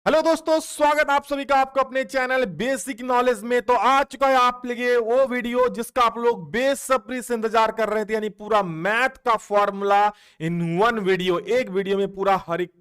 Hello दोस्तों, स्वागत आप सभी का आपको अपने चैनल बेसिक नॉलेज में। तो आ चुका है आप लिए वो वीडियो जिसका आप लोग बेसब्री से इंतजार कर रहे थे, यानी पूरा मैथ का फॉर्मूला इन वन वीडियो। एक वीडियो में पूरा हर एक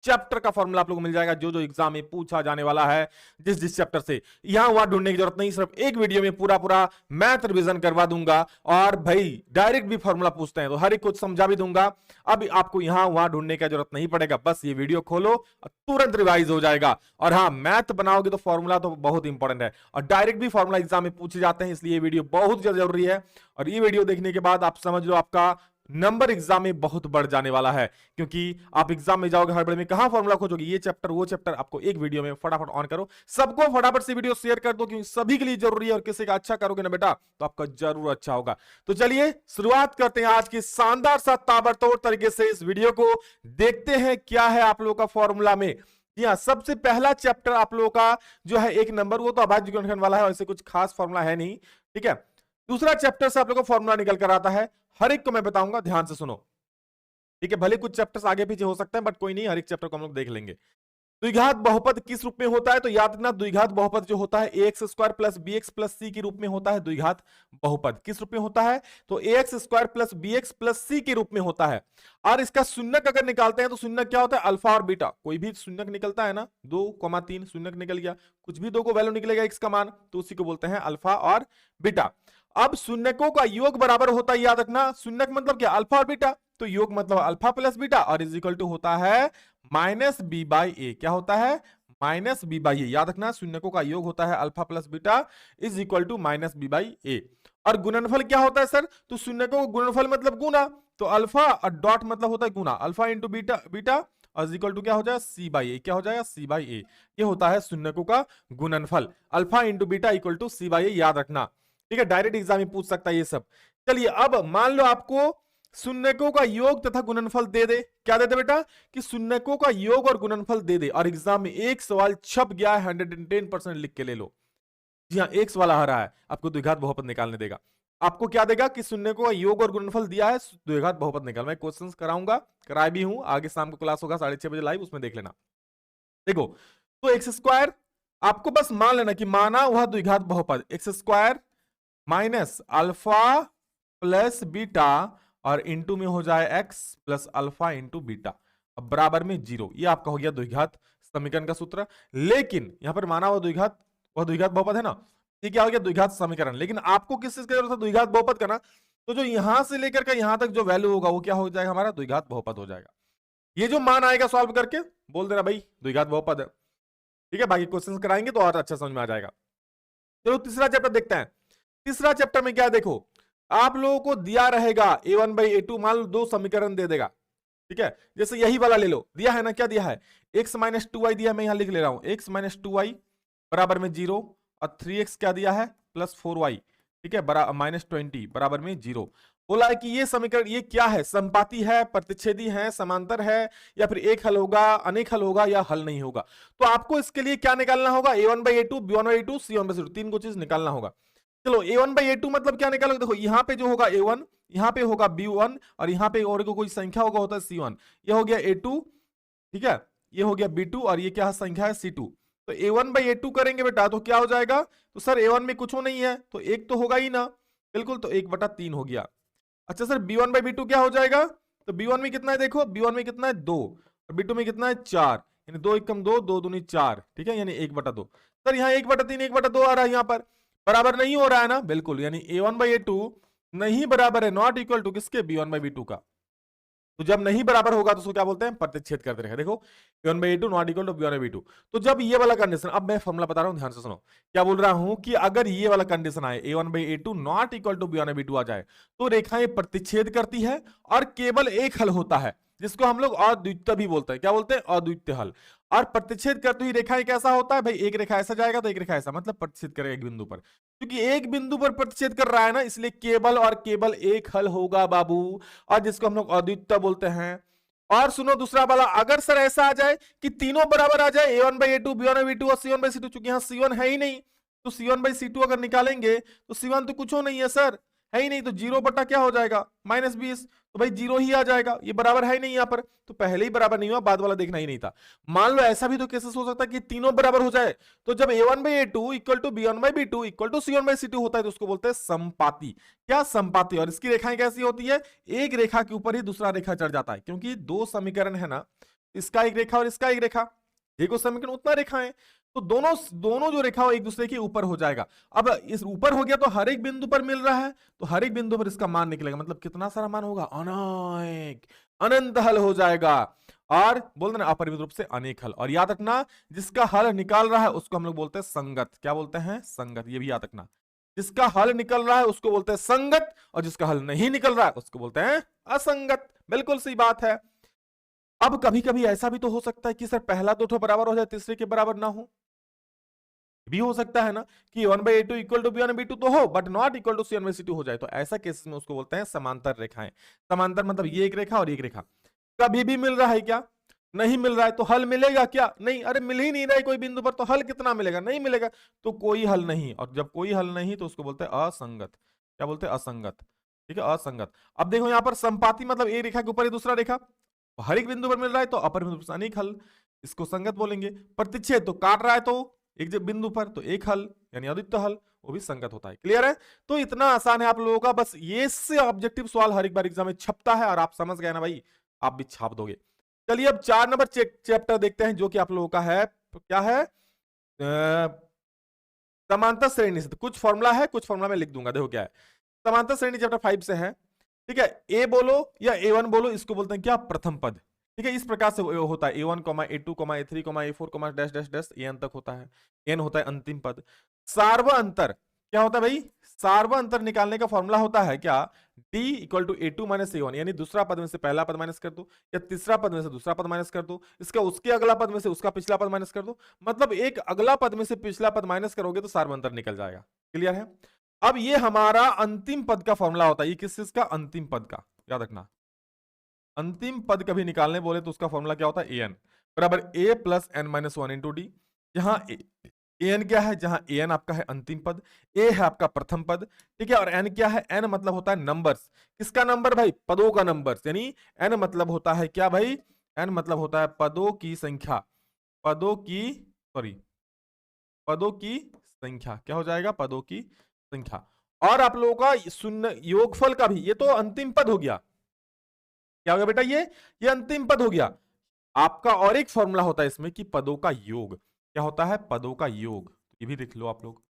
चैप्टर का फॉर्मूला आप लोगों को मिल जाएगा, जो जो एग्जाम में पूछा जाने वाला है, जिस जिस चैप्टर से। यहां वहां ढूंढने की जरूरत नहीं, सिर्फ एक वीडियो में पूरा पूरा मैथ रिवीजन करवा दूंगा। और भाई डायरेक्ट भी फॉर्मूला पूछते हैं तो हर एक कुछ समझा भी दूंगा। अब आपको यहां वहां ढूंढने की जरूरत नहीं पड़ेगा, बस ये वीडियो खोलो और तुरंत रिवाइज हो जाएगा। और हाँ, मैथ बनाओगे तो फॉर्मूला तो बहुत इंपॉर्टेंट है, और डायरेक्ट भी फॉर्मूला एग्जाम में पूछे जाते हैं, इसलिए ये वीडियो बहुत ज्यादा जरूरी है। और ये वीडियो देखने के बाद आप समझ लो आपका नंबर एग्जाम में बहुत बढ़ जाने वाला है, क्योंकि आप एग्जाम में जाओगे हड़बड़ी में कहां फॉर्मूला खोजोगे, ये चैप्टर वो चैप्टर आपको एक वीडियो में फटाफट ऑन करो, सबको फटाफट से वीडियो शेयर कर दो, क्योंकि सभी के लिए जरूरी है। और किसी का अच्छा करोगे ना बेटा तो आपका जरूर अच्छा होगा। तो चलिए शुरुआत करते हैं आज की शानदार सा ताबड़तोड़ तरीके से। इस वीडियो को देखते हैं क्या है आप लोगों का फॉर्मूला में। जी हाँ, सबसे पहला चैप्टर आप लोगों का जो है एक नंबर, वो तो अभाज्य गुणनखंड वाला है, ऐसे कुछ खास फॉर्मूला है नहीं, ठीक है। दूसरा चैप्टर से आप लोगों को फॉर्मूला निकल कर आता है, हर एक को मैं बताऊंगा, ध्यान से सुनो, ठीक है। भले कुछ चैप्टर्स आगे पीछे हो सकते हैं, बट कोई नहीं, हर एक चैप्टर को हम लोग देख लेंगे। द्विघात बहुपद किस रूप में होता है, तो याद रखना द्विघात बहुपद जो होता है x square plus b x plus c के रूप में होता है। द्विघात बहुपद किस रूप में होता है, तो x square plus b x plus c के रूप में होता है। और इसका शून्यक अगर निकालते हैं तो शून्यक क्या होता है, अल्फा और बीटा। कोई भी शून्यक निकलता है ना, 2,3 शून्यक निकल गया, कुछ भी दो को वैल्यू निकलेगा एक्स का मान, तो उसी को बोलते हैं अल्फा और बीटा। अब शून्यकों का योग बराबर होता है, याद रखना, शून्यक मतलब क्या, अल्फा और बीटा, तो योग मतलब अल्फा प्लस बीटा, और इज इक्वल टू होता है माइनस बी बाई ए। क्या होता है, माइनस बी बाई ए। याद रखना, शून्यकों का योग होता है alpha plus beta is equal to minus b by a. और गुणनफल क्या होता है सर, तो शून्यकों का गुणनफल मतलब गुना, तो अल्फा और डॉट मतलब होता है गुना, अल्फा इंटू बीटा बीटा और इक्वल टू क्या हो जाएगा, सी बाई ए। क्या हो जाएगा, सी बाई ए। ये होता है शून्यकों का गुणनफल, alpha into beta equal to c by a, याद रखना, ठीक है। डायरेक्ट एग्जाम में पूछ सकता है ये सब। चलिए अब मान लो आपको शून्यकों का योग तथा गुणनफल दे दे, क्या दे दे बेटा, कि शून्यकों का योग और गुणनफल दे दे, और एग्जाम में एक सवाल छप गया है, 110% लिख के ले लो। जी हाँ, एक सवाल आ रहा है, आपको द्विघात बहुपद निकालने देगा। आपको क्या देगा कि शून्यकों का योग और गुणनफल दिया है, द्विघात बहुपद निकाल। मैं क्वेश्चंस कराऊंगा, कराए भी हूं, आगे शाम को क्लास होगा 6:30 बजे लाइव, उसमें देख लेना। देखो, तो एक्स स्क्वायर, आपको बस मान लेना कि माना वह द्विघात बहुपद x square minus alpha plus beta और इंटू में हो जाए x plus alpha into beta, अब बराबर में 0। ये आपका हो गया द्विघात समीकरण का सूत्र। लेकिन यहां पर माना वह द्विघात बहुपद है ना, ये क्या हो गया, द्विघात समीकरण। लेकिन आपको किस चीज की जरूरत है, द्विघात बहुपद का ना, तो जो यहां से लेकर के यहां तक जो वैल्यू होगा वो क्या हो जाएगा, हमारा द्विघात बहुपद हो जाएगा। ये जो मान आएगा सॉल्व करके बोल देना भाई द्विघात बहुपद है, ठीक है। बाकी क्वेश्चन कराएंगे तो और अच्छा समझ में आ जाएगा। चलो तीसरा चैप्टर देखते हैं। तीसरा चैप्टर में क्या है, देखो आप लोगों को दिया रहेगा a1/a2, मान लो दो समीकरण दे देगा, ठीक है। जैसे यही वाला ले लो, दिया है ना, क्या दिया है, x माइनस 2y दिया, मैं यहां लिख ले रहा हूं, x माइनस 2y बराबर में 0, और 3x क्या दिया है, प्लस 4y, ठीक है, माइनस 20 बराबर में 0। बोला है कि ये समीकरण ये क्या है, समपाती है, प्रतिच्छेदी है, समांतर है, या फिर एक हल होगा, अनेक हल होगा, या हल नहीं होगा। तो आपको इसके लिए क्या निकालना होगा, a1/a2, b1/a2, c1/c2, तीन को चीज निकालना होगा। चलो a1/a2 मतलब क्या निकालोगे, देखो यहाँ पे जो होगा a1, यहाँ पे होगा b1, और यहाँ पे और कोई संख्या होगा, होता है c1। ये हो गया a2, ठीक है, ये हो गया b2, और ये क्या संख्या है, c2। तो a1/a2 करेंगे बेटा तो क्या हो जाएगा, तो सर a1 में कुछ नहीं है तो एक तो होगा ही ना, बिल्कुल, तो 1/3 हो गया। अच्छा सर b1/b2 क्या हो जाएगा, तो b1 में कितना है, देखो b1 में कितना है 2, और b2 में कितना है 4, यानी 2 एकम 2, 2 दूनी 4, ठीक है, यानी 1/2। सर यहाँ 1/3 1/2 आ रहा है, यहाँ पर बराबर नहीं हो रहा है ना, बिल्कुल, यानी a1/a2 नहीं बराबर है, नॉट इक्वल टू किसके, b1/b2 का। तो जब नहीं बराबर होगा तो उसको क्या बोलते हैं, प्रतिच्छेद करते रहेगा। देखो a1/a2 not equal to b1/b2, तो जब ये वाला कंडीशन, अब मैं फॉर्मूला बता रहा हूं, ध्यान से सुनो, क्या बोल रहा हूं कि अगर ये वाला कंडीशन आए, a1/a2 not equal to b1/b2 आ जाए, तो रेखाएं प्रतिच्छेद करती है और केवल एक हल होता है, जिसको हम लोग अद्वितीय भी बोलते हैं। क्या बोलते हैं, अद्वितीय हल। और प्रतिच्छेद करती हुई रेखाएं कैसा होता है भाई, एक रेखा ऐसा जाएगा तो एक रेखा ऐसा, मतलब प्रतिच्छेद करेगा एक बिंदु पर। क्योंकि एक बिंदु पर प्रतिच्छेद कर रहा है ना, इसलिए केवल और केवल एक हल होगा बाबू, और जिसको हम लोग अद्वितीय बोलते हैं। और सुनो दूसरा वाला, अगर सर ऐसा आ जाए कि तीनों बराबर आ जाए, a1/a2, b1/b2 और c1/c2, चूंकि यहां c1 है ही नहीं, तो c1/c2 अगर निकालेंगे तो c1 तो कुछ हो नहीं है सर, है ही नहीं, तो 0 बटा क्या हो जाएगा -20, तो भाई 0 ही आ जाएगा, ये बराबर है ही नहीं यहाँ पर, तो पहले ही बराबर नहीं हुआ, बाद वाला देखना ही नहीं था। मान लो ऐसा भी तो केसेस हो सकता है कि तीनों बराबर हो जाए, तो जब a1/a2 equal to b1/b2 equal to c1/c2 होता है तो उसको बोलते हैं समपाती। क्या समपाती, और इसकी रेखाएं कैसी होती है, एक रेखा के ऊपर ही दूसरा रेखा चढ़ जाता है, क्योंकि दो समीकरण है ना, इसका एक रेखा और इसका एक रेखा, देखो समीकरण उतना रेखा है, तो दोनों दोनों जो रेखा एक दूसरे के ऊपर हो जाएगा। अब इस ऊपर हो गया तो हर एक बिंदु पर मिल रहा है, तो हर एक बिंदु पर इसका मान निकलेगा, मतलब कितना सारा मान होगा, अनेक, अनंत हल हो जाएगा, और बोल देना अपरिमित रूप से अनेक हल। और याद रखना जिसका हल निकाल रहा है उसको हम लोग बोलते हैं संगत। क्या बोलते हैं, संगत, ये भी याद रखना, जिसका हल निकल रहा है उसको बोलते हैं संगत, और जिसका हल नहीं निकल रहा है उसको बोलते हैं असंगत। बिल्कुल सही बात है। अब कभी कभी ऐसा भी तो हो सकता है कि सर पहला दो बराबर हो जाए तीसरे के बराबर ना हो, भी हो सकता है ना कि 1/a2 इक्वल टू b1/b2 तो हो, but not equal to c1/c2 हो जाए, तो ऐसा केस में उसको बोलते हैं समांतर रेखाएं। समांतर मतलब ये एक रेखा और एक रेखा, कभी भी मिल रहा है क्या, नहीं मिल रहा है, तो हल मिलेगा क्या, नहीं, अरे मिल ही नहीं रहा है कोई बिंदु पर, तो हल कितना मिलेगा, नहीं मिलेगा, तो कोई हल नहीं, और जब कोई हल नहीं तो उसको बोलते हैं असंगत। क्या बोलते हैं, असंगत, ठीक है, असंगत। अब देखो यहाँ पर संपाती मतलब एक रेखा के ऊपर ही दूसरा रेखा, हर एक बिंदु पर मिल रहा है तो अपरिमित रूप से अनेक हल, इसको संगत बोलेंगे। प्रतिच्छेद तो काट रहा है तो एक जब बिंदु पर, तो एक हल यानी अद्वितीय हल, वो भी संगत होता है। क्लियर है, तो इतना आसान है आप लोगों का, बस ये से ऑब्जेक्टिव सवाल हर एक बार एग्जाम में छपता है, और आप समझ गए ना भाई, आप भी छाप दोगे। चलिए अब 4 नंबर चैप्टर देखते हैं, जो कि आप लोगों का है, क्या है, समांतर श्रेणी से। कुछ फॉर्मूला है, कुछ फॉर्मूला मैं लिख दूंगा, देखो क्या है। समांतर श्रेणी चैप्टर 5 से है, ठीक है। ए बोलो या a1 बोलो, इसको बोलते हैं क्या, प्रथम पद, ठीक है। इस प्रकार से होता है a1, a2, a3, a4, dash dash dash an तक होता है, n होता है अंतिम पद। सार्व अंतर क्या होता है भाई, सार्व अंतर निकालने का फॉर्मूला होता है क्या, d equal to a2 minus a1, यानी दूसरा पद में से पहला पद माइनस कर दो, या तीसरा पद में से दूसरा पद माइनस कर दो, इसका उसके अगला पद में से उसका पिछला पद माइनस कर दो, मतलब एक अगला पद में से पिछला पद माइनस करोगे तो सार्व अंतर निकल जाएगा। क्लियर है। अब ये हमारा अंतिम पद का फॉर्मूला होता है, ये किस चीज का, अंतिम पद का, याद रखना। अंतिम पद कभी निकालने बोले तो उसका फॉर्मूला क्या होता है, an बराबर a plus n minus 1 into D. जहां an क्या है, जहां an आपका है अंतिम पद, a है आपका प्रथम पद, ठीक है, और n क्या है, n मतलब होता है नंबर्स। किसका नंबर भाई, पदों का नंबर्स, यानी n मतलब होता है क्या भाई, n मतलब होता है पदों की संख्या, पदों की, सॉरी, पदों की संख्या, क्या हो जाएगा, पदों की संख्या। और आप लोगों का शून्य योगफल का भी, ये तो अंतिम पद हो गया, क्या हो गया बेटा, ये अंतिम पद हो गया आपका। और एक फॉर्मूला होता है इसमें कि पदों का योग, क्या होता है, पदों का योग, ये भी लिख लो आप लोग,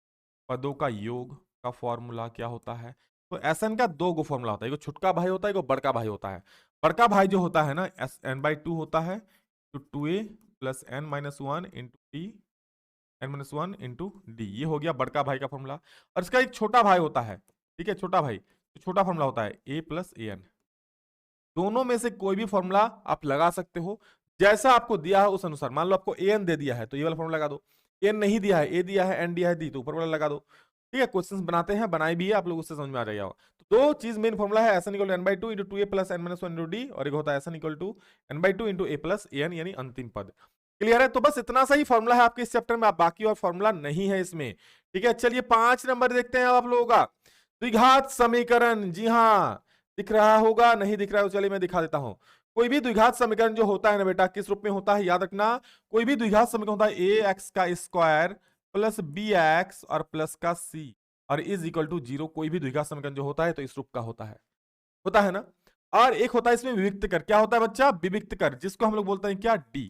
पदों का योग का फॉर्मूला क्या होता है। तो एसएन का दो गो फॉर्मूला होता है, एक छोटका भाई होता है, एक बड़का भाई होता है। बड़का भाई जो होता है ना, n/2 होता है, तो 2a plus n minus 1 into D, n-1 into D, ये हो गया बड़का भाई का फॉर्मूला। और इसका एक छोटा भाई होता है, ठीक है, छोटा भाई, तो छोटा फॉर्मूला होता है a प्लस an। दोनों में से कोई भी फॉर्मूला आप लगा सकते हो, जैसा आपको दिया है उस अनुसार। मान लो आपको an दे दिया है तो ये वाला फॉर्मूला लगा दो, n नहीं दिया है, a दिया है, n दिया है, दी, तो ऊपर वाला लगा दो। ठीक है, क्वेश्चंस बनाते हैं, बनाए भी है, आप लोग उससे समझ में आ जाएगा। तो दो चीज मेन फॉर्मूला है, S N equal to n/2 into 2a plus n minus 1 into D, और एक होता है S N equal to n/2 into a plus an, यानी अंतिम पद। क्लियर है, तो बस इतना सा ही फॉर्मूला है आपके इस चैप्टर में, आप बाकी और फॉर्मूला नहीं है इसमें। ठीक है, चलिए 5 नंबर देखते हैं आप लोगों का, द्विघात समीकरण। जी हाँ, दिख रहा होगा, नहीं दिख रहा है, चलिए मैं दिखा देता हूं। कोई भी द्विघात समीकरण जो होता है ना बेटा, किस रूप में होता है, याद रखना, कोई भी द्विघात समीकरण होता है ax का स्क्वायर प्लस bx और प्लस का c और इज इक्वल टू 0। कोई भी द्विघात समीकरण जो होता है तो इस रूप का होता है ना। और एक होता है इसमें विविक्त कर, क्या होता है बच्चा, विविक्त कर, जिसको हम लोग बोलते हैं क्या, d।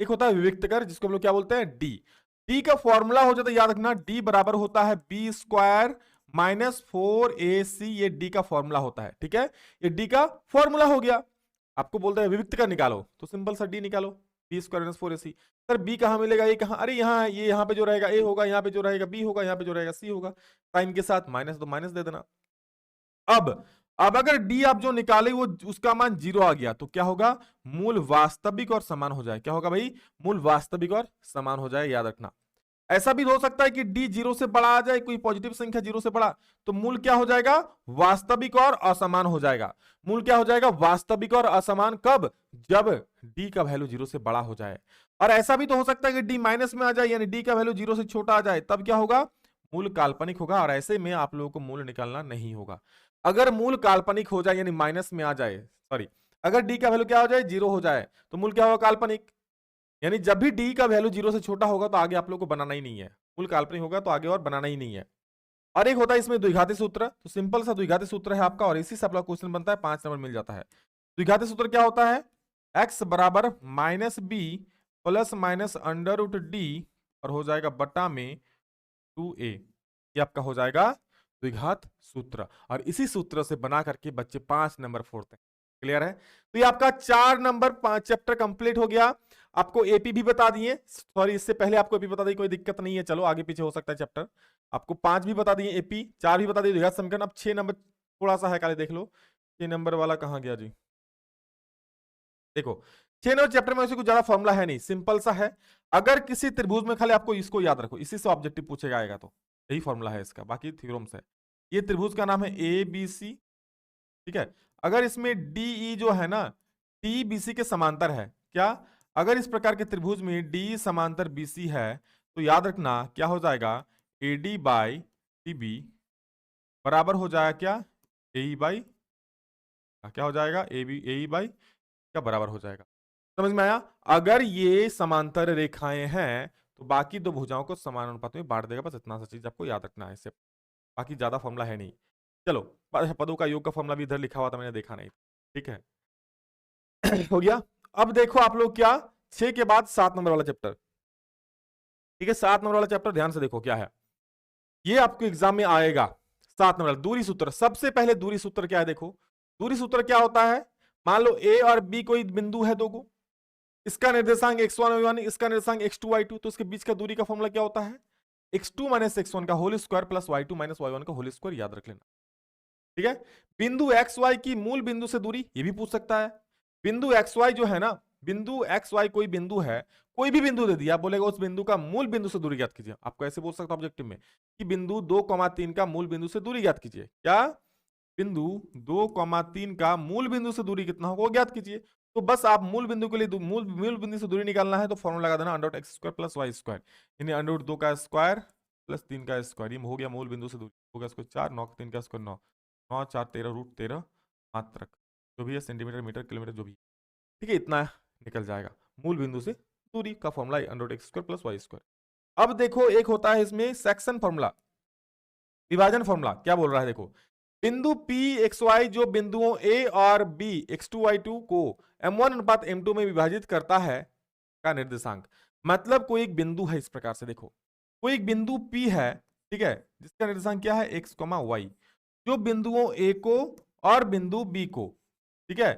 एक होता है विविक्त कर जिसको हम लोग क्या बोलते हैं, d। d का फॉर्मूला हो जाता है, याद रखना, d बराबर होता है b स्क्वायर माइनस 4ac, ये d का फॉर्मूला होता है। ठीक है, ये d का फॉर्मूला हो गया। आपको बोलते हैं विविक्त कर निकालो, तो सिंपल सा d निकालो, b square minus 4ac। Sir b कहां मिलेगा, ये कहां, अरे यहाँ है, ये यहाँ पे जो रहेगा a होगा, यहाँ पे जो रहेगा b होगा, यहाँ पे जो रहेगा c होगा, साइन के साथ माइनस, तो माइनस दे देना। अब अगर d आप जो निकाले वो उसका मान 0 आ गया तो क्या होगा, मूल वास्तविक और समान हो जाए। क्या होगा भाई, मूल वास्तविक और समान हो जाए, याद रखना। ऐसा भी हो सकता है कि d 0 से बड़ा आ जाए, कोई पॉजिटिव संख्या 0 से बड़ा, तो मूल क्या हो जाएगा, वास्तविक और असमान हो जाएगा। मूल क्या हो जाएगा, वास्तविक और असमान, कब, जब d का वैल्यू 0 से बड़ा हो जाए। और ऐसा भी तो हो सकता है कि d माइनस में आ जाए, यानी d का वैल्यू 0 से छोटा आ जाए, तब क्या होगा, मूल काल्पनिक होगा और ऐसे में आप लोगों को मूल निकालना नहीं होगा। अगर मूल काल्पनिक हो जाए यानी माइनस में आ जाए, सॉरी, अगर डी का वैल्यू क्या हो जाए, 0 हो जाए, तो मूल क्या होगा, काल्पनिक। यानी जब भी डी का वैल्यू 0 से छोटा होगा तो आगे आप लोग को बनाना ही नहीं है, मूल काल्पनिक होगा तो आगे और बनाना ही नहीं है। और एक होता है इसमें द्विघाती सूत्र, तो सिंपल सा द्विघाती सूत्र है आपका, और इसी से आपका क्वेश्चन बनता है, 5 नंबर मिल जाता है। द्विघाती सूत्र क्या होता है, x बराबर minus B plus minus under root D और हो जाएगा बटा में 2a, ये आपका हो जाएगा द्विघात सूत्र, और इसी सूत्र से बना करके बच्चे 5 नंबर फोड़ते हैं। क्लियर है? तो ये आपका 4 नंबर 5 चैप्टर कंप्लीट हो गया। आपको एपी भी बता दिए, सॉरी इससे पहले आपको एपी बता दी, कोई दिक्कत नहीं है, चलो आगे पीछे हो सकता है चैप्टर। आपको 5 भी बता दिए एपी, 4 भी बता दिए द्विघात समीकरण। अब 6 नंबर थोड़ा सा है, काले देख लो 6 नंबर वाला कहां गया जी। देखो 6 नंबर चैप्टर में वैसे कुछ ज्यादा फॉर्मूला है नहीं, सिंपल सा है। अगर किसी त्रिभुज में, खाली आपको इसको याद रखो, इसी से ऑब्जेक्टिव पूछेगा आएगा, तो यही फॉर्मूला है इसका, बाकी थ्योरम्स है। ये त्रिभुज का नाम है ए बी सी, ठीक है। अगर इसमें डीई जो है ना, डी बीसी के समांतर है क्या, अगर इस प्रकार के त्रिभुज में डी समांतर बीसी है तो याद रखना क्या हो जाएगा, एडी बाई टीबी बराबर हो जाएगा क्या, ए बाई, क्या हो जाएगा, ए बी ए बाई क्या बराबर हो जाएगा। समझ में आया? अगर ये समांतर रेखाएं हैं तो बाकी दो भुजाओं को समान अनुपात में बांट देगा, बस इतना सा चीज आपको याद रखना है, इससे बाकी ज्यादा फॉर्मूला है नहीं। चलो पदों का योग का फॉर्मूला भी इधर लिखा हुआ था, मैंने देखा नहीं, ठीक है। हो गया। अब देखो आप लोग क्या, 6 के बाद 7 नंबर वाला चैप्टर, ठीक है। 7 नंबर वाला चैप्टर ध्यान से देखो क्या है, ये आपको एग्जाम में आएगा। 7 नंबर दूरी सूत्र, सबसे पहले दूरी सूत्र क्या है, देखो दूरी सूत्र क्या होता है। मान लो ए और बी कोई बिंदु है दो को, इसका निर्देशांक x1 y1, इसका निर्देशांक x2 y2, तो इसके बीच का दूरी का फॉर्मूला क्या होता है, x2 माइनस x1 का whole square plus y2 minus y1 का होल स्क्वायर, याद रख लेना, ठीक है। बिंदु एक्स वाई की मूल बिंदु से दूरी, ये भी पूछ सकता है। बिंदु एक्स वाई जो है ना, बिंदु एक्स वाई कोई बिंदु है, कोई भी बिंदु दे दिया, बोलेगा उस बिंदु का मूल बिंदु से दूरी ज्ञात कीजिए। आपको ऐसे बोल सकता हूं ऑब्जेक्टिव में कि बिंदु 2,3 का मूल बिंदु से दूरी ज्ञात कीजिए। क्या, बिंदु 2,3 का मूल बिंदु से दूरी कितना होगा वो ज्ञात कीजिए। तो बस आप मूल बिंदु के लिए मूल बिंदु से दूरी निकालना है तो फॉर्मूला लगा देना under root X square plus Y square, यानी अंडर रूट 2 का स्क्वायर प्लस 3 का स्क्वायर, ये हो गया मूल बिंदु से दूरी, हो गया इसको 4, 9 3 का स्क्वायर 9, 9 4 13 रूट 13 मात्रक, जो भी है सेंटीमीटर मीटर किलोमीटर जो भी, ठीक है, इतना निकल जाएगा मूल बिंदु से दूरी का formula under root X square plus Y square. अब देखो एक होता है इसमें सेक्शन फॉर्मूला, विभाजन फॉर्मूला क्या बोल रहा है, देखो बिंदु P XY जो बिंदुओं A और B X2 Y2 को M1 अनुपात M2 में विभाजित करता है का निर्देशांक। मतलब कोई एक बिंदु है, इस प्रकार से देखो कोई एक बिंदु P है, ठीक है, जिसका निर्देशांक क्या है x, y, जो बिंदुओं A को और बिंदु B को, ठीक है,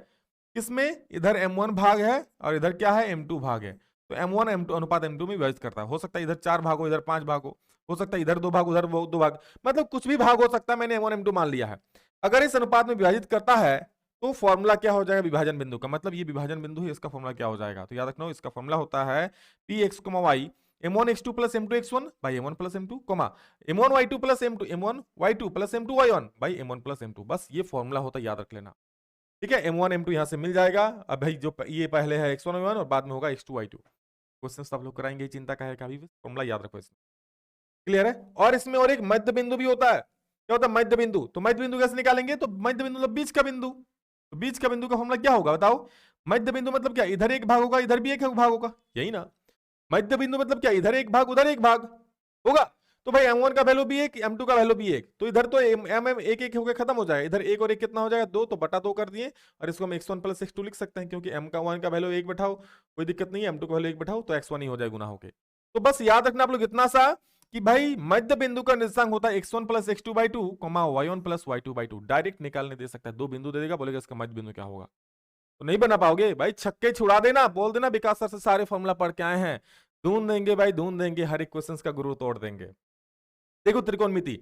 किसमें, इधर M1 भाग है और इधर क्या है M2 भाग है, तो M1 M2 अनुपात M2 में विभाजित करता है। हो सकता है इधर 4 भाग हो, इधर 5 भाग हो सकता है इधर 2 भाग उधर 2 भाग, मतलब कुछ भी भाग हो सकता है, मैंने M1 M2 मान लिया है। अगर इस अनुपात में विभाजित करता है तो फॉर्मूला क्या हो जाएगा, विभाजन बिंदु का, मतलब ये विभाजन बिंदु है, इसका फॉर्मूला क्या हो जाएगा, तो याद रखना इसका फॉर्मूला होता है P x, y M1 x2 plus M2 x1 by M1 plus M2, M1 y2 plus M2 M1 y2 plus M2 y1 by M1 plus M2, बस ये फॉर्मूला होता है, याद रख लेना, ठीक है। M1 M2 यहां से मिल जाएगा। अब भाई जो ये पहले है x1 y1 और बाद में होगा x2 y2, क्वेश्चन सब लोग कराएंगे, चिंता का है, कभी फॉर्मूला याद रखो इसमें, क्लियर है। और इसमें और एक मध्य बिंदु भी होता है, क्या होता है मध्य बिंदु, तो मध्य बिंदु कैसे निकालेंगे, तो मध्य बिंदु मतलब बीच का बिंदु, तो बीच का बिंदु का फॉर्मूला क्या होगा बताओ, मध्य बिंदु मतलब क्या, इधर एक भाग होगा इधर भी एक भाग होगा, यही ना, मध्य बिंदु मतलब क्या, इधर एक भाग उधर एक भाग होगा। तो भाई M1 का वैल्यू भी 1, M2 का वैल्यू भी 1, तो इधर तो M एक एक होकर खत्म हो जाएगा, इधर 1 और 1 कितना हो जाएगा 2, तो बटा 2 कर दिए, और इसको हम x1 प्लस x2 लिख सकते हैं, क्योंकि M1 का वैल्यू 1 बैठाओ कोई दिक्कत नहीं है, M2 का वैल्यू 1 बैठाओ तो x1 ही हो जाए गुना होके। तो बस याद रखना आप लोग इतना सा कि भाई मध्य बिंदु का निर्देशांक होता है x1 plus x2 by 2, y1 plus y2 by 2, direct निकालने दे सकता है, 2 बिंदु दे देगा, बोलेगा इसका मध्य बिंदु क्या होगा, तो नहीं बना पाओगे भाई, छक्के छुड़ा देना, बोल देना विकास सर से सारे फॉर्मूला पढ़ के आए हैं, ढूंढ देंगे भाई ढूंढ देंगे, हर एक क्वेश्चन का गुरु तोड़ देंगे। देखो त्रिकोणमिति,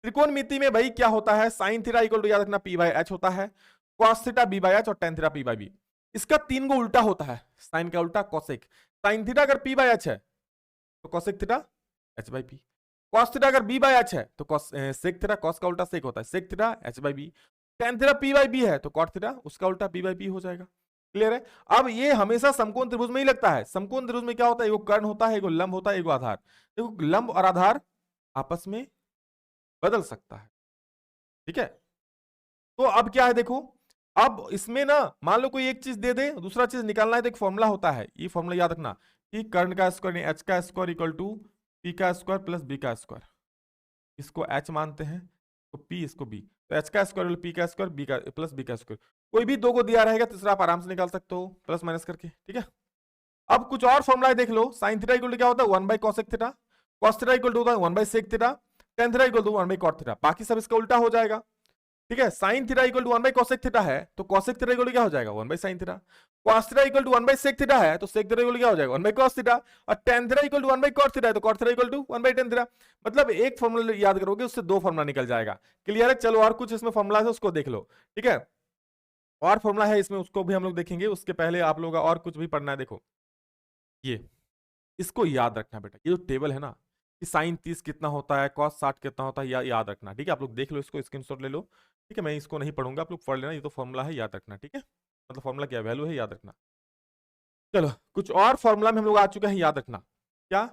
त्रिकोणमिति में भाई क्या होता है, साइन थीटा इक्वल टू याद रखना p बाई एच होता है, cos theta b by h और tan theta p by b, इसका 3 गो उल्टा होता है, साइन का उल्टा कोसेक, साइन थीटा अगर p बाई एच है तो cosec theta h by p, cos theta अगर b बाई एच है तो सेक थीटा, कॉस का उल्टा सेक होता है sec theta h by b, tan theta p by b है तो कॉट थीटा उसका उल्टा p बाई p हो जाएगा, क्लियर है। अब ये हमेशा समकोण त्रिभुज में ही लगता है, समकोण त्रिभुज में क्या होता है, एगो कर्ण होता है, एगो लंब होता है, एगो आधार। देखो लंब और आधार आपस में बदल सकता है। ठीक है, तो अब क्या है देखो, अब इसमें ना मान लो कोई एक चीज दे दे, दूसरा चीज निकालना है, तो एक फॉर्मूला होता है, ये फॉर्मूला याद रखना कि कर्ण का स्क्वायर एच का स्क्वायर इक्वल टू पी का स्क्वायर प्लस बी का स्क्वायर। इसको एच मानते हैं तो पी, इसको बी, तो एच का स्क्वायर पी का स्क्वायर बी का प्लस बी का स्क्वायर। कोई भी दो को दिया रहेगा, तीसरा आप आराम से निकाल सकते हो प्लस माइनस करके। ठीक है, अब कुछ और फॉर्मूला देख लो। साइन थीटा इक्वल टू क्या होता है, 1 by cosec theta. Cos theta equal to होता है 1 by sec theta. Tan theta equal to 1 by cot theta. बाकी सब इसका उल्टा हो जाएगा। ठीक है, sine theta equal to 1 by cosec theta है तो कॉसेक थीटा इक्वल टू क्या हो जाएगा, 1 by sine theta. Cos theta equal to 1 by sec theta है तो सेक थीटा इक्वल टू क्या हो जाएगा, 1 बाई कॉस थीटा। और tan theta equal to 1 by cot theta है तो cot theta equal to 1 by tan theta. मतलब एक फॉर्मूला याद करोगे उससे दो फॉर्मूला निकल जाएगा। क्लियर है, चलो और कुछ इसमें फॉर्मूला है उसको देख लो। ठीक है, और फॉर्मूला है इसमें, उसको भी हम लोग देखेंगे। उसके पहले आप लोगों का और कुछ भी पढ़ना है। देखो ये, इसको याद रखना बेटा, ये जो टेबल है ना कि साइन 30 कितना होता है, कॉस 60 कितना होता है, याद रखना। ठीक है, आप लोग देख लो, इसको स्क्रीनशॉट ले लो। ठीक है, मैं इसको नहीं पढ़ूंगा, आप लोग पढ़ लेना, ये तो फॉर्मूला है, याद रखना। ठीक है, मतलब फॉर्मूला क्या वैल्यू है, याद रखना। चलो कुछ और फॉर्मूला में हम लोग आ चुके हैं, याद रखना। क्या,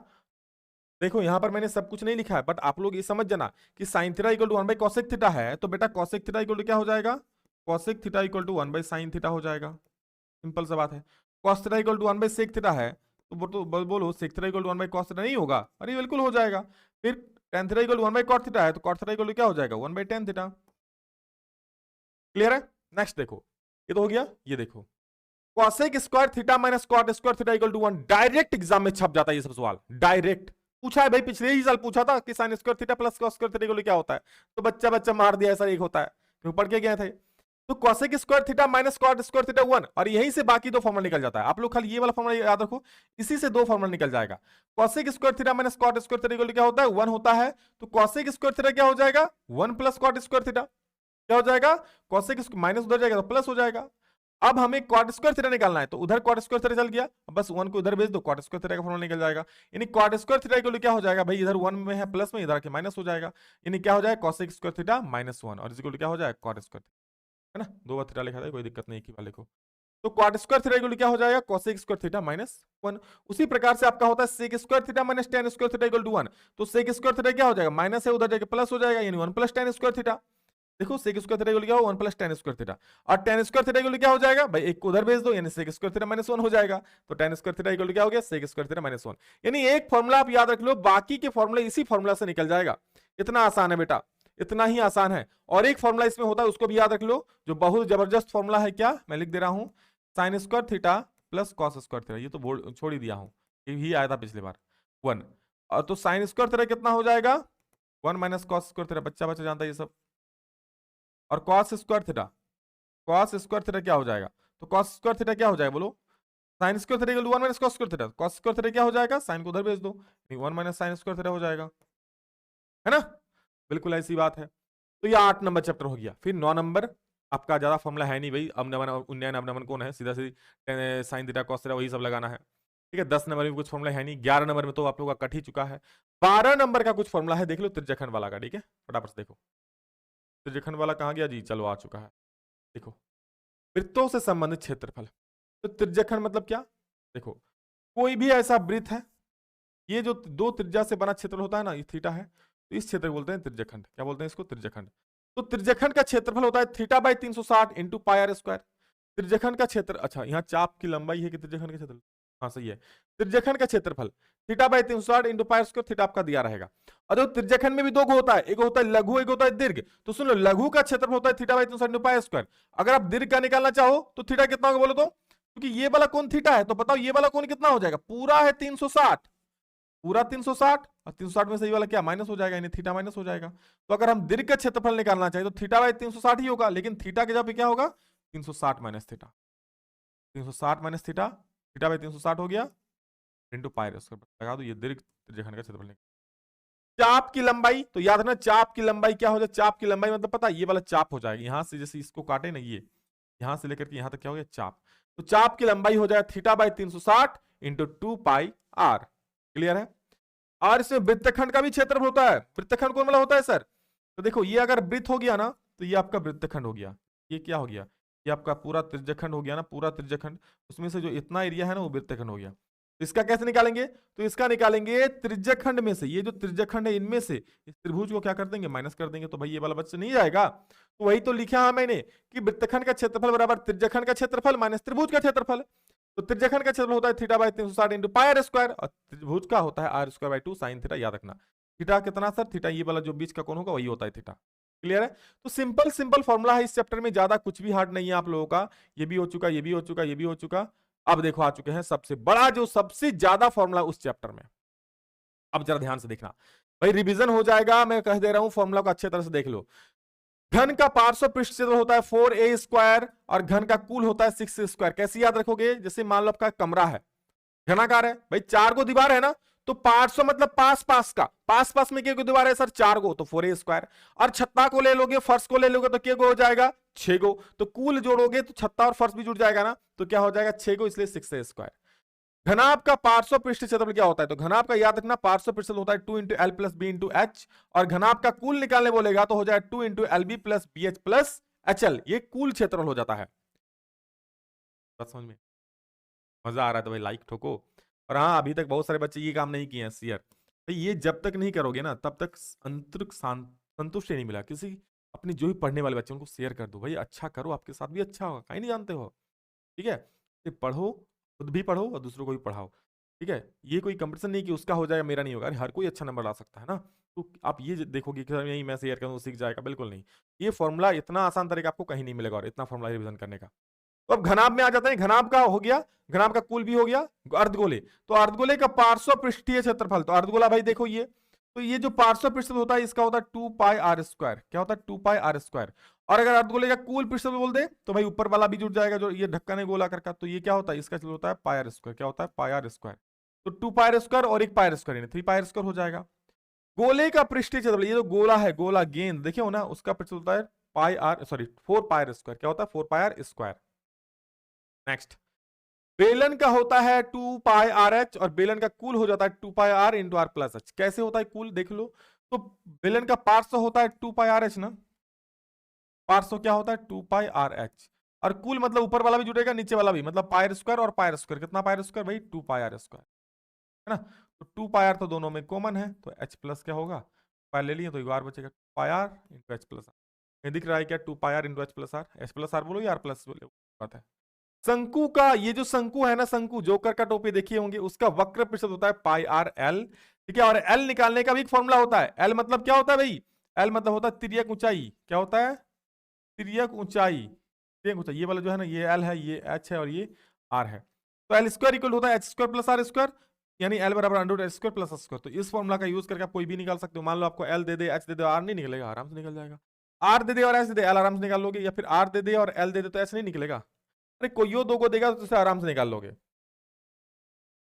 देखो यहां पर मैंने सब कुछ नहीं लिखा है, बट आप लोग ये समझ जाना कि sine theta equal to 1 by cosec theta है तो बेटा कॉसेक थीटा इक्वल टू क्या हो जाएगा, cosec theta equal to 1 by sine theta हो जाएगा। सिंपल सा बात है। Cos theta equal to 1 by sec theta है तो बोलो sec theta equal to 1 by cos theta नहीं होगा, अरे बिल्कुल हो जाएगा। फिर tan theta equal to 1 by cot theta है तो कॉट थीटा इक्वल टू क्या हो जाएगा, 1 बाई टेन थीटा। क्लियर है, नेक्स्ट देखो, ये तो हो गया। ये देखो cosec square theta minus cot square theta equal to 1, direct exam में छप जाता है ये सब सवाल, डायरेक्ट पूछा है भाई, पिछले ही साल पूछा था कि sine square theta plus cos square theta equal to क्या होता है, तो बच्चा बच्चा मार दिया ऐसा एक होता है, क्यों पढ़ के गए थे। तो cosec square theta minus cot square theta 1, और यहीं से बाकी दो फॉर्मूला निकल जाता है। आप लोग खाली ये वाला फॉर्मूला याद रखो, इसी से दो फॉर्मूला निकल जाएगा। Cosec square theta minus cot square theta equal to क्या होता है, 1 होता है। तो कॉसेक स्क्वायर थीटा क्या हो जाएगा, 1 प्लस कॉट स्क्वायर थीटा। क्या हो जाएगा, कॉसेक माइनस उधर जाएगा तो प्लस हो जाएगा। अब हमें कॉट स्क्वायर थीटा निकालना है तो उधर कॉट स्क्वायर थीटा चल गया, बस 1 को उधर भेज दो, कॉट स्क्वायर थीटा का फॉर्मूला निकल जाएगा। यानी cot square theta equal to क्या हो जाएगा भाई, इधर 1 में है प्लस में, इधर के माइनस हो जाएगा। यानी क्या हो जाएगा, कॉसेक स्क्वायर थीटा माइनस 1 और इक्वल टू क्या हो जाएगा, कॉट स्क्वायर, है ना, दो बार थीटा लिखा था, कोई दिक्कत नहीं, एक ही बार लिखो। तो cot square theta equal to क्या हो जाएगा, कोसेक स्क्वायर थीटा माइनस 1। उसी प्रकार से आपका होता है sec square theta minus tan square theta equal to 1, तो सेक स्क्वायर थीटा क्या हो जाएगा, माइनस है, उधर जाके प्लस हो जाएगा, यानी 1 प्लस टेन स्क्वायर थीटा। देखो सेक स्क्वायर थीटा इक्वल क्या हो, 1 प्लस टेन स्क्वायर थीटा, और टेन स्क्वायर थीटा इक्वल क्या हो जाएगा भाई, एक को उधर भेज दो, यानी सेक स्क्वायर थीटा माइनस 1 हो जाएगा। तो टेन स्क्वायर थीटा इक्वल क्या हो गया, सेक स्क्वायर थीटा माइनस 1। यानी एक फॉर्मूला आप याद रख लो, बाकी के फॉर्मूला इसी फॉर्मूला से निकल जाएगा। इतना आसान है बेटा, इतना ही आसान है। और एक फॉर्मूला इसमें होता है, उसको भी याद रख लो, जो बहुत जबरदस्त फॉर्मूला है। क्या, मैं लिख दे रहा हूं, sign square theta plus cos square theta, ये तो छोड़ ही दिया हूं, ये आया था पिछली बार 1। और तो साइन स्क्वायर थीटा कितना हो जाएगा, 1 माइनस कॉस स्क्वायर थीटा, बच्चा बच्चा जानता है ये सब। और cos square theta, cos square theta क्या हो जाएगा, तो कॉस स्क्वायर थीटा क्या हो जाएगा बोलो, sign square theta 1 minus cos square theta, cos square theta क्या हो जाएगा, साइन को उधर भेज दो, 1 माइनस साइन स्क्वायर थीटा हो जाएगा, है ना, बिल्कुल ऐसी बात है। तो ये 8 नंबर चैप्टर हो गया। फिर 9 नंबर आपका ज्यादा फॉर्मूला है नहीं भाई, अवनमन उन्नयन अवनमन कौन है, सीधा सीधी साइन थीटा कॉस थीटा वही सब लगाना है। ठीक है, 10 नंबर में कुछ फॉर्मूला है नहीं, 11 नंबर में तो आप लोगों का कट ही चुका है। 12 नंबर का कुछ फॉर्मूला है, देख लो त्रिज्यखंड वाला का। ठीक है, फटाफट देखो त्रिज्यखंड वाला कहाँ गया जी, चलो आ चुका है। देखो वृत्तों से संबंधित क्षेत्रफल, तो त्रिज्यखंड मतलब क्या, देखो कोई भी ऐसा वृत्त है, ये जो दो त्रिज्या से बना क्षेत्र होता है ना, ये थीटा है, तो इस क्षेत्र को बोलते हैं त्रिज्यखंड। क्या बोलते हैं इसको, त्रिज्यखंड। तो त्रिज्यखंड का क्षेत्रफल होता है theta by 360 into pi are square. त्रिज्यखंड का क्षेत्र, अच्छा यहाँ चाप की लंबाई है कि त्रिज्यखंड का क्षेत्रफल, हाँ सही है, त्रिज्यखंड का क्षेत्रफल theta by 360 into pi are square, theta आपका दिया रहेगा। और जो त्रिज्यखंड में भी दो होता है, एक होता है लघु, एक होता है दीर्घ। तो सुन लो, लघु का क्षेत्रफल होता है theta by 360 into pi are square. अगर आप दीर्घ का निकालना चाहो तो थीटा कितना होगा बोलो तो, क्योंकि ये वाला कोण थीटा है, तो बताओ ये वाला कोण कितना हो जाएगा, पूरा है 360, पूरा 360, और 360 में से ये वाला क्या माइनस हो जाएगा, यानी थीटा माइनस हो जाएगा। तो अगर हम दीर्घ का क्षेत्रफल निकालना चाहिए तो थीटा बाई 360 ही होगा, लेकिन थीटा के जगह पे क्या होगा, 360 minus theta, 360 minus theta, theta by 360 हो गया इंटू पाई स्क्वायर लगा दो, ये दीर्घ त्रिज्यखंड का क्षेत्रफल। चाप की लंबाई, तो याद रखना चाप की लंबाई क्या हो जाए, चाप की लंबाई मतलब पता है, ये वाला चाप हो जाएगा, यहां से जैसे इसको काटे ना, ये यहां से लेकर के यहां तक क्या हो गया चाप। तो चाप की लंबाई हो जाएगा theta by 360 into 2 pi R. Clear है। और इसमें वृत्तखंड का भी क्षेत्रफल होता है। वृत्तखंड कौन वाला होता है सर, तो देखो ये अगर वृत्त हो गया ना, तो ये आपका वृत्तखंड हो गया। ये क्या हो गया, ये आपका पूरा त्रिज्यखंड हो गया ना, पूरा त्रिज्यखंड, उसमें से जो इतना एरिया है ना वो वृत्तखंड हो गया। तो इसका कैसे निकालेंगे? तो इसका निकालेंगे त्रिज्यक खंड में से, ये जो त्रिज्यक खंड है इनमें से इस त्रिभुज को क्या कर देंगे? माइनस कर देंगे, तो भाई ये वाला बच्चा नहीं जाएगा। तो वही तो लिखा है मैंने कि वृत्तखंड का क्षेत्रफल बराबर त्रिज्यक का क्षेत्रफल माइनस त्रिभुज का क्षेत्रफल। तो त्रिज्यक का क्षेत्रफल होता है theta by 360 into pi are square, और त्रिभुज का होता है R square by 2 sine theta. याद रखना थीटा कितना सर? थीटा ये वाला जो बीच का कोण होगा वही होता है थीटा। क्लियर है? तो सिंपल सिंपल फॉर्मूला है इस चैप्टर में, ज्यादा कुछ भी हार्ड नहीं है आप लोगों का। ये भी हो चुका, ये भी हो चुका, ये भी हो चुका। अब देखो आ चुके हैं सबसे बड़ा, जो सबसे ज्यादा फॉर्मूला उस चैप्टर में। अब जरा ध्यान से देखना भाई, रिवीजन हो जाएगा, मैं कह दे रहा हूं, फॉर्मूला को अच्छे तरह से देख लो। घन का पार्श्व पृष्ठ क्षेत्र होता है 4a स्क्वायर और घन का कुल होता है 6 स्क्वायर। कैसे याद रखोगे? जैसे मान लो आपका कमरा है, घनाकार है भाई, 4 गो दीवार है ना, तो 500 मतलब पास पास का, पास पास में क्या दीवार है सर? 4 गो, तो 4a स्क्वायर। और छत्ता को ले लोगे, फर्श को ले लोगे, तो क्या गो हो जाएगा? 6 गो। तो कुल जोड़ोगे तो छत्ता और फर्श भी जुड़ जाएगा ना, तो क्या हो जाएगा? 6 गो, इसलिए 6a स्क्वायर। घनाभ का पार्श्व पृष्ठ क्षेत्रफल क्या होता है? तो घनाभ का याद रखना पार्श्व पृष्ठ होता है 2 into L plus B into H, और घनाभ का कुल निकालने बोलेगा तो हो जाएगा 2 into L B plus B H plus H L. ये कुल क्षेत्रफल हो जाता है। बात समझ में? मजा आ रहा है तो भाई लाइक ठोको। और हाँ, अभी तक बहुत सारे बच्चे ये काम नहीं किए हैं शेयर, भाई ये जब तक नहीं करोगे ना तब तक आंतरिक संतुष्टि नहीं मिला। किसी अपने जो भी पढ़ने वाले बच्चे उनको शेयर कर दो भाई, अच्छा करो, आपके साथ भी अच्छा होगा, कहीं नहीं जानते हो। ठीक है? पढ़ो, खुद भी पढ़ो और दूसरों को भी पढ़ाओ। ठीक है? ये कोई कंपटीशन नहीं कि उसका हो जाएगा मेरा नहीं होगा, अरे हर कोई अच्छा नंबर ला सकता है ना। तो आप ये देखोगे कि यही मैं शेयर करूँ सीख जाएगा, बिल्कुल नहीं। ये फॉर्मूला इतना आसान तरीका आपको कहीं नहीं मिलेगा, और इतना फॉर्मूला रिवीजन करने का। तो अब घनाभ में आ जाते हैं। घनाभ का हो गया, घनाभ का कुल भी हो गया। अर्धगोले, तो अर्धगोले का पार्श्व पृष्ठीय क्षेत्रफल, तो अर्धगोला भाई देखो ये, तो ये जो पार्श्व पृष्ठफल होता है इसका होता है 2 पाई आर स्क्वायर। क्या होता है? 2 पाई आर स्क्वायर। और अगर अर्धगोले का कुल पृष्ठफल बोल दे तो भाई ऊपर वाला भी जुड़ जाएगा, जो ये ढक्कन है गोलाकार का, तो ये क्या होता है? इसका होता है पाई आर स्क्वायर। क्या होता है? Pi are square. तो 2 पाई आर स्क्वायर और 1 pi are square, 3 pi are square हो जाएगा। गोले का पृष्ठीय क्षेत्रफल, ये जो गोला है, गोला गेंद देखे हो ना, उसका पृष्ठफल होता है pi r, sorry 4 pi are square. क्या होता है? 4 पाई आर स्क्वायर। नेक्स्ट, बेलन का होता है 2 पाई आर एच, और बेलन का कुल हो जाता है 2 pi r into r plus h. कैसे होता है कुल? देख लो, तो बेलन का पार्श्व होता है 2 पाई आर एच ना, पार्श्व क्या होता है? 2 पाई आर एच, और कुल मतलब ऊपर वाला भी जुड़ेगा नीचे वाला भी, मतलब पाई आर स्क्वायर और पाई आर स्क्वायर। कितना पाई आर स्क्वायर भाई? 2 पाई आर स्क्वायर, है ना। तो 2 पाई आर तो दोनों में कॉमन है, तो एच प्लस क्या होगा? पाई ले लिए तो एक आर बचेगा, pi r into h plus r. ये दिख रहा है क्या? 2 pi r into h plus r बोलो या आर प्लस बोलो, बात है। शंकु का, ये जो शंकु है ना, शंकु जोकर का टोपी देखिए होंगे, उसका वक्र प्रतिशत होता है पाई आर एल। ठीक है? और एल निकालने का भी एक फॉर्मूला होता है। एल मतलब क्या होता है भाई? एल मतलब होता है तिर्यक ऊंचाई। क्या होता है? तिर्यक ऊंचाई। तिर्यक ऊंचाई, ये वाला जो है ना, ये एल है, ये एच है और ये आर है। तो एल स्क्वायर इक्वल होता है H square plus R square, यानी एल बराबर under H square plus square. तो इस फॉर्मूला का यूज करके आप कोई भी निकाल सकते हो। मान लो आपको एल दे दे, एच दे दे, आर नहीं निकलेगा, आराम से निकल जाएगा। आर दे दे और एच दे दे, एल आराम से निकाल लोगे, या फिर आर दे दे और एल दे दे तो एच नहीं निकलेगा। अरे कोई दो को देगा तो उसे आराम से निकाल लोगे।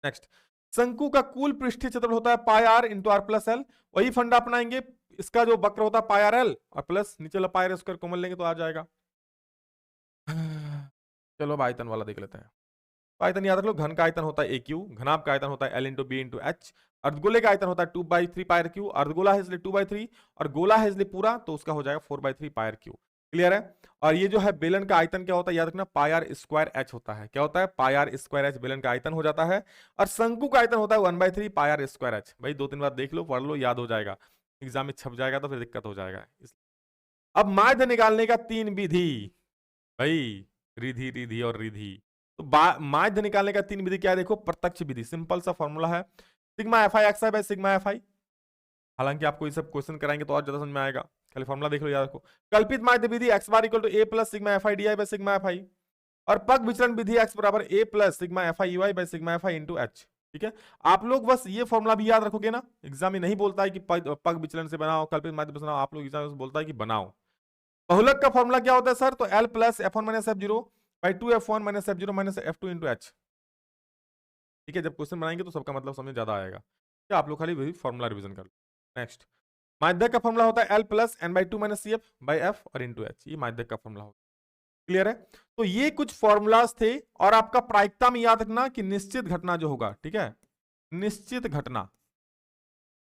नेक्स्ट, शंकु का कुल पृष्ठीय क्षेत्रफल होता है pi r into r plus l. वही फंडा अपनाएंगे, इसका जो वक्र होता है पाई आर एल और प्लस नीचे वाला पाई आर स्क्वायर कॉमन लेंगे तो आ जाएगा। चलो अब आयतन वाला देख लेते हैं। आयतन याद रख लो, घन का आयतन होता है ए क्यू, घनाभ का आयतन होता है l into b into h, अर्धगोले का आयतन होता है 2/3 पाई आर क्यू। अर्धगोला है इसलिए 2/3 और गोला है इसलिए पूरा, तो उसका हो जाएगा 4/3 पाई आर क्यू। क्लियर है? और ये जो है बेलन का आयतन क्या होता है याद रखना, पाई आर स्क्वायर एच होता है। क्या होता है? पाई आर स्क्वायर एच बेलन का आयतन हो जाता है। और शंकु का आयतन होता है 1/3 पाई आर स्क्वायर एच। भाई 2-3 बार देख लो, पढ़ लो, याद हो जाएगा, एग्जाम में छप जाएगा तो फिर दिक्कत हो जाएगा। अब माध्य निकालने का 3 विधि भाई, रिधि रिधि और रिधि। तो माध्य निकालने का 3 विधि क्या है? देखो, प्रत्यक्ष विधि, सिंपल सा फॉर्मूला है, sigma f I x I by sigma f आई। हालांकि आपको ये सब क्वेश्चन कराएंगे तो और ज्यादा समझ में आएगा, खाली फॉर्मूला देख लो, याद रखो। कल्पित माध्य विधि x bar equal to a plus sigma f i d i by sigma f i, और पग विचलन विधि एक्स बराबर a plus sigma f i y by sigma f i into h. ठीक है? आप लोग बस ये फॉर्मूला भी याद रखोगे ना, एग्जाम में नहीं बोलता है कि पग विचलन से बनाओ, कल्पित माध्य बनाओ, आप लोग एग्जाम में बोलता है कि बनाओ। बहुलक का फॉर्मूला क्या होता है सर? तो L plus F one minus F zero by 2 F1 minus F0 minus F2 into h. ठीक है? जब क्वेश्चन बनाएंगे तो सबका मतलब समझ ज्यादा आएगा। क्या आप लोग खाली वही फॉर्मूला रिवीजन कर लो। नेक्स्ट, माध्यक का फॉर्मूला होता है L plus N by 2 minus C F by F और इंटू एच। ये माध्यक का फॉर्मूला होता है। क्लियर है? तो ये कुछ फॉर्मूलाज थे, और आपका प्रायिकता में याद रखना कि निश्चित घटना जो होगा, ठीक है, निश्चित घटना,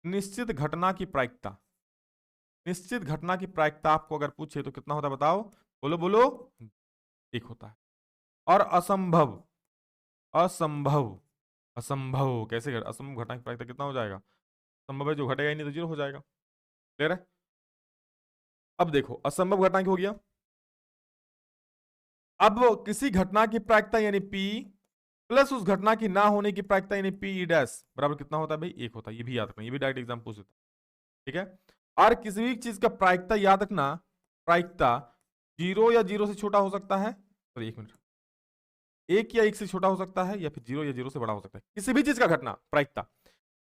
निश्चित घटना की प्रायिकता, निश्चित घटना की प्रायिकता आपको अगर पूछे तो कितना होता है बताओ? बोलो बोलो। 1 होता है। और असंभव, असंभव असंभव कैसे असंभव घटना की प्रायिकता कितना हो जाएगा? संभव है, जो घटेगा ही नहीं तो जीरो हो जाएगा। क्लियर है? अब देखो असंभव घटना की हो गया। अब किसी घटना की प्रायिकता यानी P प्लस उस घटना की ना होने की प्रायिकता यानी P डैश बराबर कितना होता है भाई? 1 होता है। ये भी याद रखना, ये भी डायरेक्ट एग्जाम पूछ देता है। ठीक है? और किसी भी चीज का प्रायिकता याद रखना, प्रायिकता 0 या 0 से छोटा हो सकता है, तो 1 मिनट, 1 या 1 से छोटा हो सकता है, या फिर 0 या 0 से बड़ा हो सकता है। किसी भी चीज का घटना प्रायिकता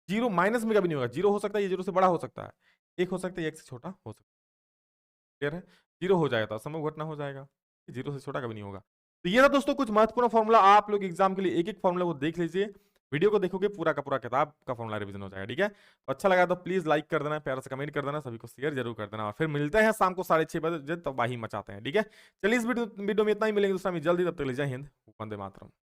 0 माइनस में कभी नहीं होगा। 0 हो सकता है, ये 0 से बड़ा हो सकता है, 1 हो सकता है, 1 से छोटा हो सकता है। क्लियर है? 0 हो जाएगा तो असंभव घटना हो जाएगा, 0 से छोटा कभी नहीं होगा। तो ये ना दोस्तों कुछ महत्वपूर्ण फॉर्मूला, आप लोग एग्जाम के लिए एक एक फॉर्मूला को देख लीजिए। वीडियो को देखोगे पूरा का पूरा किताब का फॉर्मूला रिवीजन हो जाएगा। ठीक है? तो अच्छा लगा तो प्लीज लाइक कर देना, प्यार से कमेंट कर देना, सभी को शेयर जरूर कर देना, और फिर मिलते हैं शाम को 6:30 बजे, तबाही मचाते हैं। ठीक है? चलिए इस वीडियो में इतना ही, मिलेंगे दूसरा में जल्दी, तब तक ले जय हिंद, वंदे मातरम।